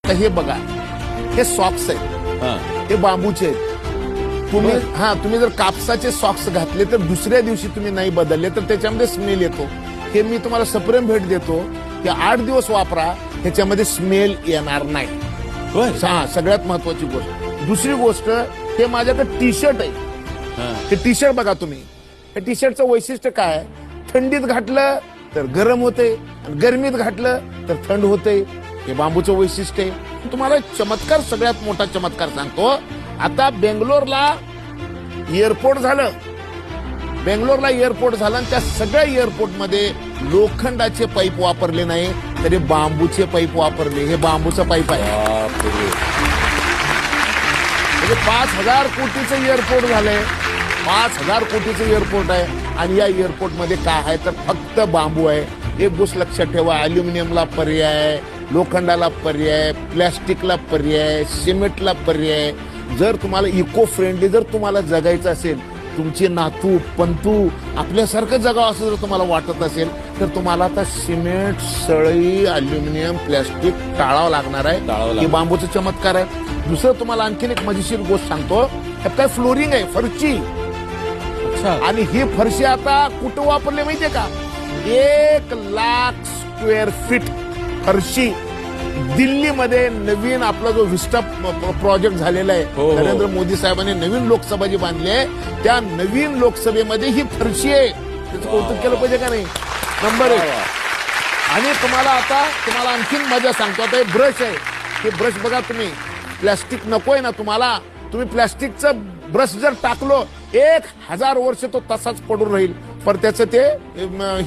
तर हे बघा, हे सॉक्स आहेत, हे बांबूचे आहेत. तुम्ही जर कापसाचे सॉक्स घातले तर दुसऱ्या दिवशी तुम्ही नाही बदलले तर त्याच्यामध्ये स्मेल येतो. हे मी तुम्हाला सप्रेम भेट देतो की 8 दिवस वापरा, ह्याच्यामध्ये स्मेल येणार नाही. हा सगळ्यात महत्वाची गोष्ट. दुसरी गोष्ट, हे माझ्याकडे टी शर्ट आहे. हे टी शर्ट बघा तुम्ही, हे टी शर्टचं वैशिष्ट्य काय? थंडीत घातलं तर गरम होते, गरमीत घातलं तर थंड होते. हे बांबूचं वैशिष्ट्य आहे. तुम्हाला चमत्कार, सगळ्यात मोठा चमत्कार सांगतो. आता बेंगलोरला एअरपोर्ट झालं, आणि त्या सगळ्या एअरपोर्टमध्ये लोखंडाचे पाईप वापरले नाही, तरी बांबूचे पाईप वापरले. हे बांबूचं पाईप आहे. म्हणजे 5,000 कोटीचं एअरपोर्ट झालंय, 5,000 कोटीचं एअरपोर्ट आहे. आणि या एअरपोर्टमध्ये काय आहे तर फक्त बांबू आहे. एक गोष्ट लक्षात ठेवा, अल्युमिनियमला पर्याय, लोखंडाला पर्याय, प्लॅस्टिकला पर्याय, सिमेंटला पर्याय. जर तुम्हाला इको फ्रेंडली जर तुम्हाला जगायचं असेल, तुमचे नातू पंतू आपल्यासारखं जगावं असं जर तुम्हाला वाटत असेल, तर तुम्हाला आता सिमेंट, सळई, अल्युमिनियम, प्लॅस्टिक टाळावं लागणार आहे. हे बांबूचं चमत्कार आहे. दुसरं तुम्हाला आणखीन एक मजेशीर गोष्ट सांगतो. ह्यात काय फ्लोरिंग आहे, फरची. आणि ही फरशी आता कुठं वापरली माहितीये का? 1,00,000 स्क्वेअर फीट फरशी दिल्लीमध्ये नवीन आपला जो विस्टा प्रोजेक्ट झालेला आहे, नरेंद्र मोदी साहेबांनी नवीन लोकसभा जी बांधली आहे, त्या नवीन लोकसभेमध्ये ही फरशी आहे. त्याचं कौतुक केलं पाहिजे का नाही? नंबर 1. आणि तुम्हाला आणखीन मजा सांगतो. आता हे ब्रश आहे, हे ब्रश बघा तुम्ही, प्लॅस्टिक नकोय ना तुम्हाला, तुम्ही प्लॅस्टिकचं ब्रश जर टाकलो 1,000 वर्ष तो तसाच पडून राहील, पण त्याचं ते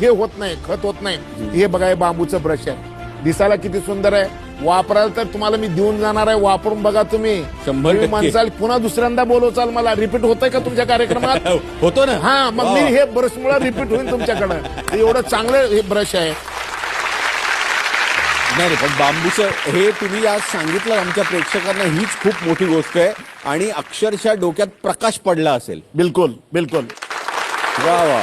हे होत नाही, खत होत नाही. हे बघा, हे बांबूचं ब्रश आहे. दिसायला किती सुंदर आहे. वापरायला तर तुम्हाला मी देऊन जाणार आहे, वापरून बघा तुम्ही. 100% म्हणसाल पुन्हा दुसऱ्यांदा बोलवचाल मला. रिपीट होतंय का तुमच्या कार्यक्रमात? होतो ना. हा, मग मी हे ब्रशमुळे रिपीट होईल तुमच्याकडं. एवढं चांगलं हे ब्रश आहे. नाही, पण बांबूचं हे तुम्ही आज सांगितलं आमच्या प्रेक्षकांना, हीच खूप मोठी गोष्ट आहे. आणि अक्षरशः डोक्यात प्रकाश पडला असेल. बिलकुल बिलकुल. वा वा.